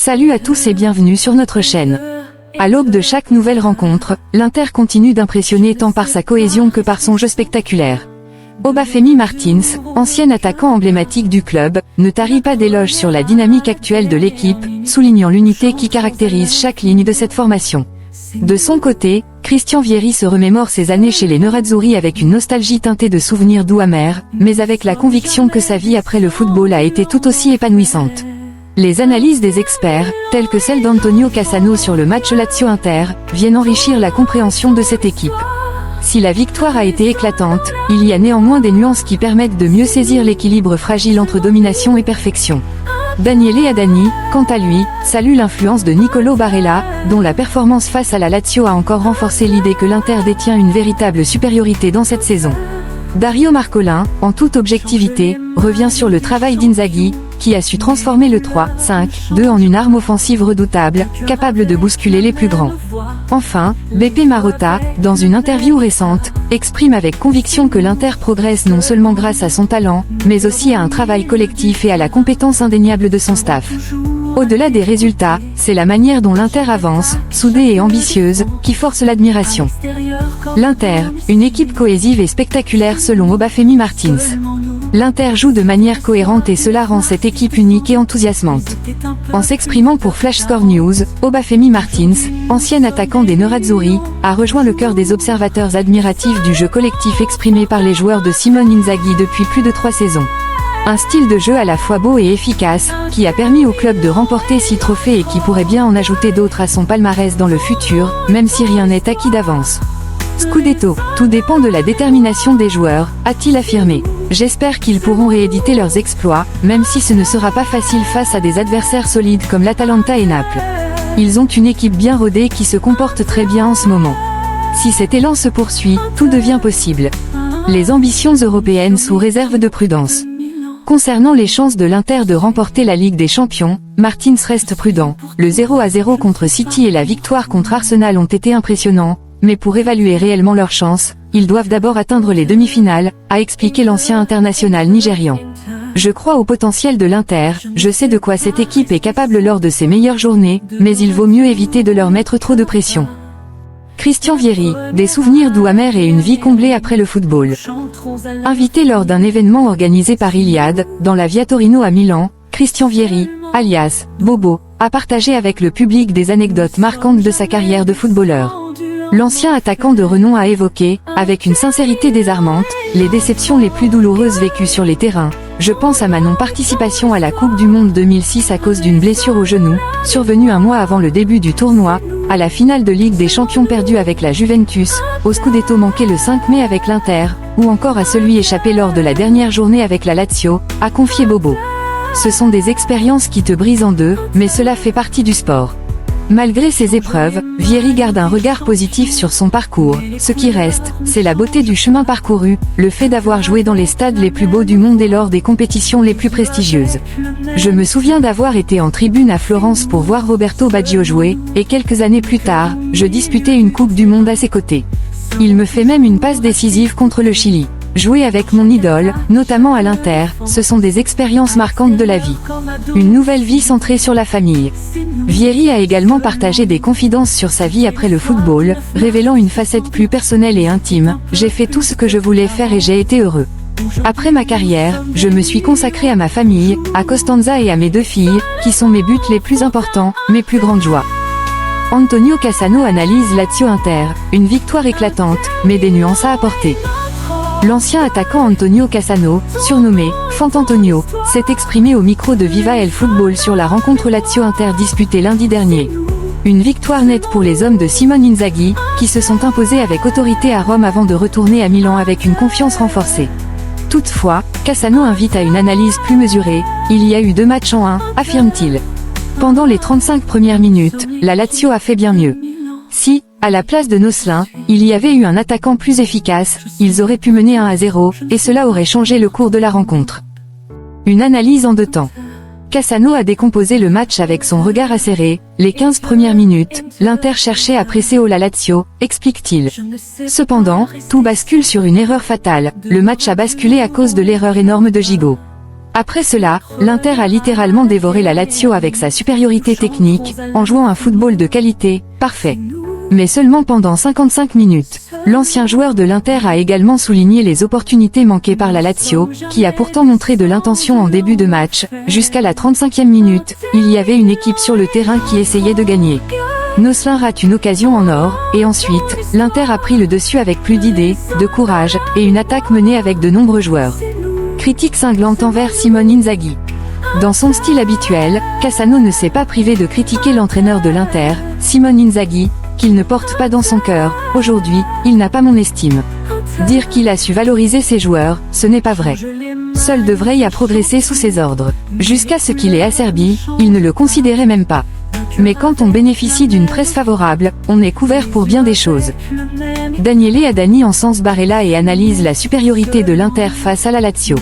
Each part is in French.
Salut à tous et bienvenue sur notre chaîne. À l'aube de chaque nouvelle rencontre, l'Inter continue d'impressionner tant par sa cohésion que par son jeu spectaculaire. Obafemi Martins, ancien attaquant emblématique du club, ne tarit pas d'éloges sur la dynamique actuelle de l'équipe, soulignant l'unité qui caractérise chaque ligne de cette formation. De son côté, Christian Vieri se remémore ses années chez les Nerazzurri avec une nostalgie teintée de souvenirs doux amers, mais avec la conviction que sa vie après le football a été tout aussi épanouissante. Les analyses des experts, telles que celle d'Antonio Cassano sur le match Lazio-Inter, viennent enrichir la compréhension de cette équipe. Si la victoire a été éclatante, il y a néanmoins des nuances qui permettent de mieux saisir l'équilibre fragile entre domination et perfection. Daniele Adani, quant à lui, salue l'influence de Nicolo Barella, dont la performance face à la Lazio a encore renforcé l'idée que l'Inter détient une véritable supériorité dans cette saison. Dario Marcolin, en toute objectivité, revient sur le travail d'Inzaghi, qui a su transformer le 3-5-2 en une arme offensive redoutable, capable de bousculer les plus grands. Enfin, Beppe Marotta, dans une interview récente, exprime avec conviction que l'Inter progresse non seulement grâce à son talent, mais aussi à un travail collectif et à la compétence indéniable de son staff. Au-delà des résultats, c'est la manière dont l'Inter avance, soudée et ambitieuse, qui force l'admiration. L'Inter, une équipe cohésive et spectaculaire selon Obafemi Martins. L'Inter joue de manière cohérente et cela rend cette équipe unique et enthousiasmante. En s'exprimant pour Flash Score News, Obafemi Martins, ancien attaquant des Nerazzurri, a rejoint le cœur des observateurs admiratifs du jeu collectif exprimé par les joueurs de Simone Inzaghi depuis plus de 3 saisons. Un style de jeu à la fois beau et efficace, qui a permis au club de remporter 6 trophées et qui pourrait bien en ajouter d'autres à son palmarès dans le futur, même si rien n'est acquis d'avance. Scudetto, tout dépend de la détermination des joueurs, a-t-il affirmé. J'espère qu'ils pourront rééditer leurs exploits, même si ce ne sera pas facile face à des adversaires solides comme l'Atalanta et Naples. Ils ont une équipe bien rodée qui se comporte très bien en ce moment. Si cet élan se poursuit, tout devient possible. Les ambitions européennes sous réserve de prudence. Concernant les chances de l'Inter de remporter la Ligue des Champions, Martins reste prudent. Le 0-0 contre City et la victoire contre Arsenal ont été impressionnants, mais pour évaluer réellement leurs chances, ils doivent d'abord atteindre les demi-finales, a expliqué l'ancien international nigérian. Je crois au potentiel de l'Inter, je sais de quoi cette équipe est capable lors de ses meilleures journées, mais il vaut mieux éviter de leur mettre trop de pression. Christian Vieri, des souvenirs doux amers et une vie comblée après le football. Invité lors d'un événement organisé par Iliad, dans la Via Torino à Milan, Christian Vieri, alias Bobo, a partagé avec le public des anecdotes marquantes de sa carrière de footballeur. L'ancien attaquant de renom a évoqué, avec une sincérité désarmante, les déceptions les plus douloureuses vécues sur les terrains. Je pense à ma non-participation à la Coupe du Monde 2006 à cause d'une blessure au genou, survenue un mois avant le début du tournoi, à la finale de Ligue des Champions perdue avec la Juventus, au Scudetto manqué le 5 mai avec l'Inter, ou encore à celui échappé lors de la dernière journée avec la Lazio, a confié Bobo. Ce sont des expériences qui te brisent en deux, mais cela fait partie du sport. Malgré ces épreuves, Vieri garde un regard positif sur son parcours. Ce qui reste, c'est la beauté du chemin parcouru, le fait d'avoir joué dans les stades les plus beaux du monde et lors des compétitions les plus prestigieuses. Je me souviens d'avoir été en tribune à Florence pour voir Roberto Baggio jouer, et quelques années plus tard, je disputais une Coupe du Monde à ses côtés. Il me fait même une passe décisive contre le Chili. Jouer avec mon idole, notamment à l'Inter, ce sont des expériences marquantes de la vie. Une nouvelle vie centrée sur la famille. Vieri a également partagé des confidences sur sa vie après le football, révélant une facette plus personnelle et intime. J'ai fait tout ce que je voulais faire et j'ai été heureux. Après ma carrière, je me suis consacré à ma famille, à Costanza et à mes 2 filles, qui sont mes buts les plus importants, mes plus grandes joies. Antonio Cassano analyse Lazio-Inter, une victoire éclatante, mais des nuances à apporter. L'ancien attaquant Antonio Cassano, surnommé Fantantonio, s'est exprimé au micro de Viva El Football sur la rencontre Lazio-Inter disputée lundi dernier. Une victoire nette pour les hommes de Simone Inzaghi, qui se sont imposés avec autorité à Rome avant de retourner à Milan avec une confiance renforcée. Toutefois, Cassano invite à une analyse plus mesurée, il y a eu 2 matchs en 1, affirme-t-il. Pendant les 35 premières minutes, la Lazio a fait bien mieux. Si, à la place de Nosselin, il y avait eu un attaquant plus efficace, ils auraient pu mener 1-0, et cela aurait changé le cours de la rencontre. Une analyse en 2 temps. Cassano a décomposé le match avec son regard acéré. Les 15 premières minutes, l'Inter cherchait à presser au la Lazio, explique-t-il. Cependant, tout bascule sur une erreur fatale. Le match a basculé à cause de l'erreur énorme de Gigot. Après cela, l'Inter a littéralement dévoré la Lazio avec sa supériorité technique, en jouant un football de qualité, parfait. Mais seulement pendant 55 minutes. L'ancien joueur de l'Inter a également souligné les opportunités manquées par la Lazio, qui a pourtant montré de l'intention en début de match. Jusqu'à la 35e minute, il y avait une équipe sur le terrain qui essayait de gagner. Noslin rate une occasion en or, et ensuite, l'Inter a pris le dessus avec plus d'idées, de courage, et une attaque menée avec de nombreux joueurs. Critique cinglante envers Simone Inzaghi. Dans son style habituel, Cassano ne s'est pas privé de critiquer l'entraîneur de l'Inter, Simone Inzaghi, qu'il ne porte pas dans son cœur. Aujourd'hui, il n'a pas mon estime. Dire qu'il a su valoriser ses joueurs, ce n'est pas vrai. Seul De Vrij a progressé sous ses ordres. Jusqu'à ce qu'il ait asserbi, il ne le considérait même pas. Mais quand on bénéficie d'une presse favorable, on est couvert pour bien des choses. Daniele Adani encense Barella et analyse la supériorité de l'Inter face à la Lazio.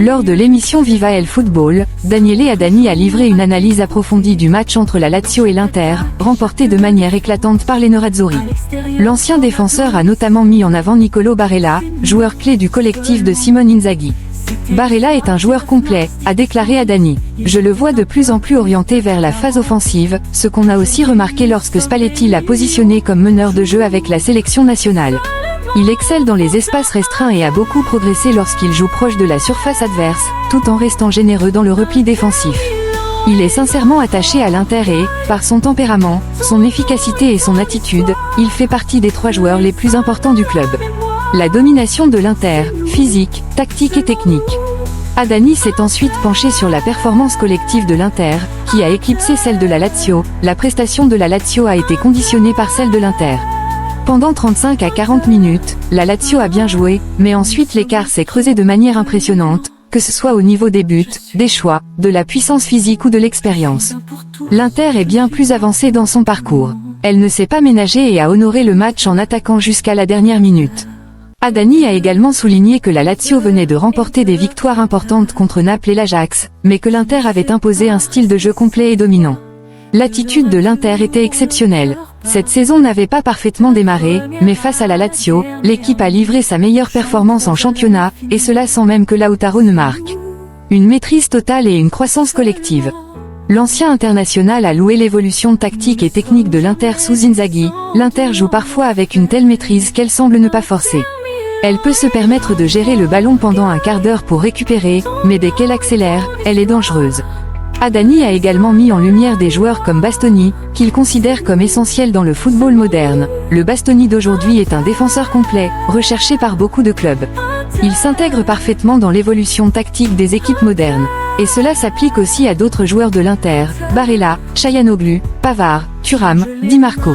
Lors de l'émission Viva el Football, Daniele Adani a livré une analyse approfondie du match entre la Lazio et l'Inter, remporté de manière éclatante par les Nerazzurri. L'ancien défenseur a notamment mis en avant Nicolo Barella, joueur clé du collectif de Simone Inzaghi. Barella est un joueur complet, a déclaré Adani. Je le vois de plus en plus orienté vers la phase offensive, ce qu'on a aussi remarqué lorsque Spalletti l'a positionné comme meneur de jeu avec la sélection nationale. Il excelle dans les espaces restreints et a beaucoup progressé lorsqu'il joue proche de la surface adverse, tout en restant généreux dans le repli défensif. Il est sincèrement attaché à l'Inter et, par son tempérament, son efficacité et son attitude, il fait partie des 3 joueurs les plus importants du club. La domination de l'Inter, physique, tactique et technique. Adani s'est ensuite penché sur la performance collective de l'Inter, qui a éclipsé celle de la Lazio. La prestation de la Lazio a été conditionnée par celle de l'Inter. Pendant 35 à 40 minutes, la Lazio a bien joué, mais ensuite l'écart s'est creusé de manière impressionnante, que ce soit au niveau des buts, des choix, de la puissance physique ou de l'expérience. L'Inter est bien plus avancée dans son parcours. Elle ne s'est pas ménagée et a honoré le match en attaquant jusqu'à la dernière minute. Adani a également souligné que la Lazio venait de remporter des victoires importantes contre Naples et l'Ajax, mais que l'Inter avait imposé un style de jeu complet et dominant. L'attitude de l'Inter était exceptionnelle. Cette saison n'avait pas parfaitement démarré, mais face à la Lazio, l'équipe a livré sa meilleure performance en championnat, et cela sans même que Lautaro ne marque. Une maîtrise totale et une croissance collective. L'ancien international a loué l'évolution tactique et technique de l'Inter sous Inzaghi. L'Inter joue parfois avec une telle maîtrise qu'elle semble ne pas forcer. Elle peut se permettre de gérer le ballon pendant un quart d'heure pour récupérer, mais dès qu'elle accélère, elle est dangereuse. Adani a également mis en lumière des joueurs comme Bastoni, qu'il considère comme essentiels dans le football moderne. Le Bastoni d'aujourd'hui est un défenseur complet, recherché par beaucoup de clubs. Il s'intègre parfaitement dans l'évolution tactique des équipes modernes. Et cela s'applique aussi à d'autres joueurs de l'Inter, Barella, Çalhanoğlu, Pavard, Thuram, Di Marco.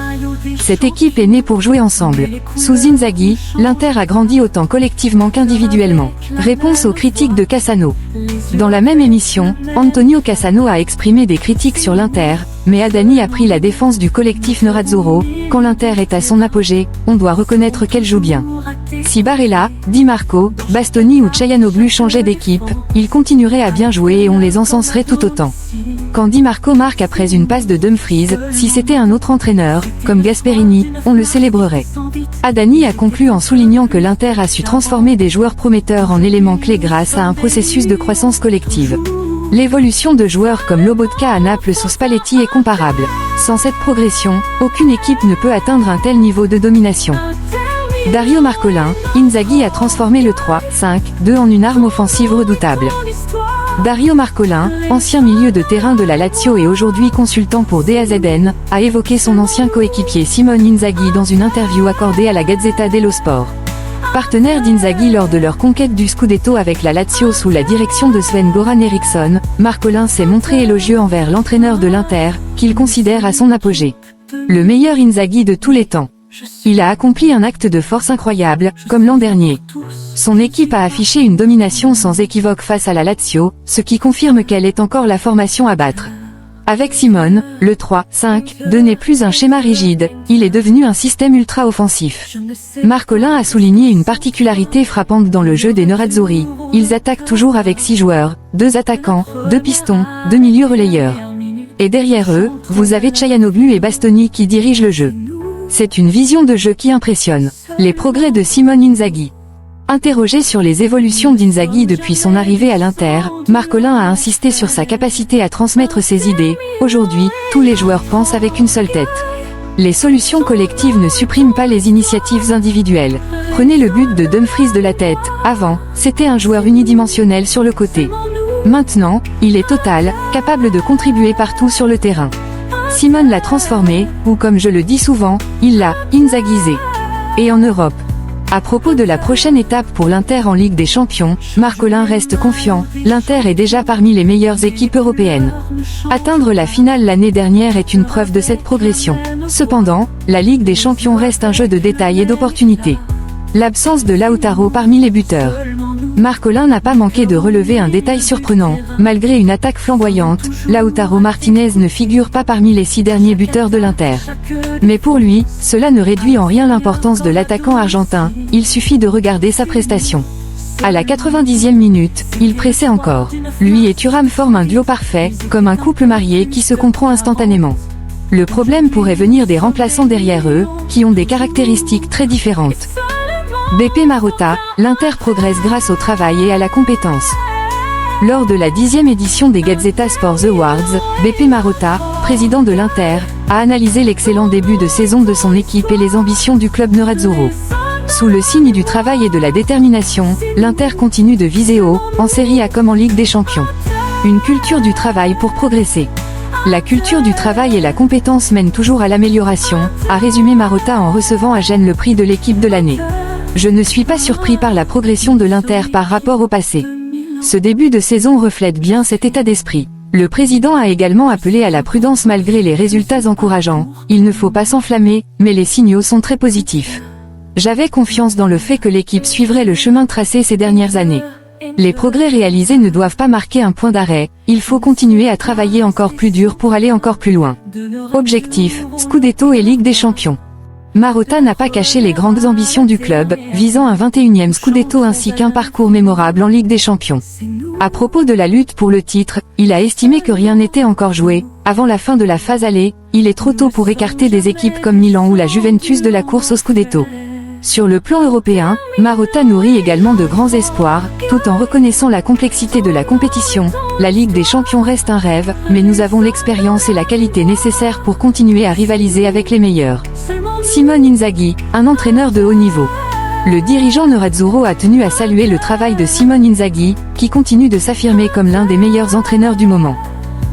Cette équipe est née pour jouer ensemble. Sous Inzaghi, l'Inter a grandi autant collectivement qu'individuellement. Réponse aux critiques de Cassano. Dans la même émission, Antonio Cassano a exprimé des critiques sur l'Inter, mais Adani a pris la défense du collectif Nerazzurro. Quand l'Inter est à son apogée, on doit reconnaître qu'elle joue bien. Si Barella, Di Marco, Bastoni ou Çalhanoğlu changeaient d'équipe, ils continueraient à bien jouer et on les encenserait tout autant. Quand Di Marco marque après une passe de Dumfries, si c'était un autre entraîneur, comme Gasperini, on le célébrerait. Adani a conclu en soulignant que l'Inter a su transformer des joueurs prometteurs en éléments clés grâce à un processus de croissance collective. L'évolution de joueurs comme Lobotka à Naples sous Spalletti est comparable. Sans cette progression, aucune équipe ne peut atteindre un tel niveau de domination. Dario Marcolin, Inzaghi a transformé le 3-5-2 en une arme offensive redoutable. Dario Marcolin, ancien milieu de terrain de la Lazio et aujourd'hui consultant pour DAZN, a évoqué son ancien coéquipier Simone Inzaghi dans une interview accordée à la Gazzetta dello Sport. Partenaire d'Inzaghi lors de leur conquête du Scudetto avec la Lazio sous la direction de Sven-Göran Eriksson, Marcolin s'est montré élogieux envers l'entraîneur de l'Inter, qu'il considère à son apogée. Le meilleur Inzaghi de tous les temps. Il a accompli un acte de force incroyable, comme l'an dernier. Son équipe a affiché une domination sans équivoque face à la Lazio, ce qui confirme qu'elle est encore la formation à battre. Avec Simone, le 3-5-2 n'est plus un schéma rigide, il est devenu un système ultra-offensif. Marcolin a souligné une particularité frappante dans le jeu des Nerazzurri. Ils attaquent toujours avec 6 joueurs, 2 attaquants, 2 pistons, 2 milieux relayeurs. Et derrière eux, vous avez Çalhanoğlu et Bastoni qui dirigent le jeu. C'est une vision de jeu qui impressionne. Les progrès de Simone Inzaghi. Interrogé sur les évolutions d'Inzaghi depuis son arrivée à l'Inter, Marcolin a insisté sur sa capacité à transmettre ses idées. Aujourd'hui, tous les joueurs pensent avec une seule tête. Les solutions collectives ne suppriment pas les initiatives individuelles. Prenez le but de Dumfries de la tête. Avant, c'était un joueur unidimensionnel sur le côté. Maintenant, il est total, capable de contribuer partout sur le terrain. Simone l'a transformé, ou comme je le dis souvent, il l'a Inzaghisé. Et en Europe. À propos de la prochaine étape pour l'Inter en Ligue des Champions, Marcolin reste confiant, l'Inter est déjà parmi les meilleures équipes européennes. Atteindre la finale l'année dernière est une preuve de cette progression. Cependant, la Ligue des Champions reste un jeu de détails et d'opportunités. L'absence de Lautaro parmi les buteurs. Marcolin n'a pas manqué de relever un détail surprenant, malgré une attaque flamboyante, Lautaro Martinez ne figure pas parmi les 6 derniers buteurs de l'Inter. Mais pour lui, cela ne réduit en rien l'importance de l'attaquant argentin, il suffit de regarder sa prestation. À la 90e minute, il pressait encore. Lui et Thuram forment un duo parfait, comme un couple marié qui se comprend instantanément. Le problème pourrait venir des remplaçants derrière eux, qui ont des caractéristiques très différentes. BP Marotta, l'Inter progresse grâce au travail et à la compétence. Lors de la 10e édition des Gazzetta Sports Awards, BP Marotta, président de l'Inter, a analysé l'excellent début de saison de son équipe et les ambitions du club nerazzurro. Sous le signe du travail et de la détermination, l'Inter continue de viser haut, en Serie A comme en Ligue des Champions. Une culture du travail pour progresser. La culture du travail et la compétence mènent toujours à l'amélioration, a résumé Marotta en recevant à Gênes le prix de l'équipe de l'année. Je ne suis pas surpris par la progression de l'Inter par rapport au passé. Ce début de saison reflète bien cet état d'esprit. Le président a également appelé à la prudence malgré les résultats encourageants. Il ne faut pas s'enflammer, mais les signaux sont très positifs. J'avais confiance dans le fait que l'équipe suivrait le chemin tracé ces dernières années. Les progrès réalisés ne doivent pas marquer un point d'arrêt, il faut continuer à travailler encore plus dur pour aller encore plus loin. Objectif, Scudetto et Ligue des Champions. Marotta n'a pas caché les grandes ambitions du club, visant un 21e Scudetto ainsi qu'un parcours mémorable en Ligue des Champions. À propos de la lutte pour le titre, il a estimé que rien n'était encore joué. Avant la fin de la phase aller, il est trop tôt pour écarter des équipes comme Milan ou la Juventus de la course au Scudetto. Sur le plan européen, Marotta nourrit également de grands espoirs, tout en reconnaissant la complexité de la compétition. La Ligue des Champions reste un rêve, mais nous avons l'expérience et la qualité nécessaires pour continuer à rivaliser avec les meilleurs. Simone Inzaghi, un entraîneur de haut niveau. Le dirigeant nerazzurro a tenu à saluer le travail de Simone Inzaghi, qui continue de s'affirmer comme l'un des meilleurs entraîneurs du moment.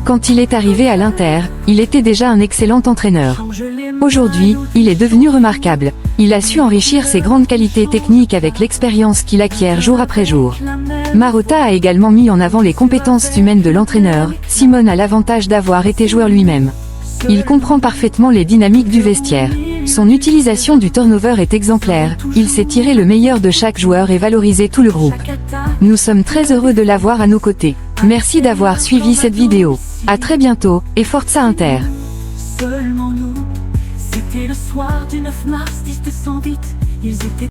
Quand il est arrivé à l'Inter, il était déjà un excellent entraîneur. Aujourd'hui, il est devenu remarquable. Il a su enrichir ses grandes qualités techniques avec l'expérience qu'il acquiert jour après jour. Marotta a également mis en avant les compétences humaines de l'entraîneur. Simone a l'avantage d'avoir été joueur lui-même. Il comprend parfaitement les dynamiques du vestiaire. Son utilisation du turnover est exemplaire, il sait tirer le meilleur de chaque joueur et valoriser tout le groupe. Nous sommes très heureux de l'avoir à nos côtés. Merci d'avoir suivi cette vidéo. À très bientôt, et Forza Inter. Seulement nous, c'était le soir du 9 mars 1908, ils étaient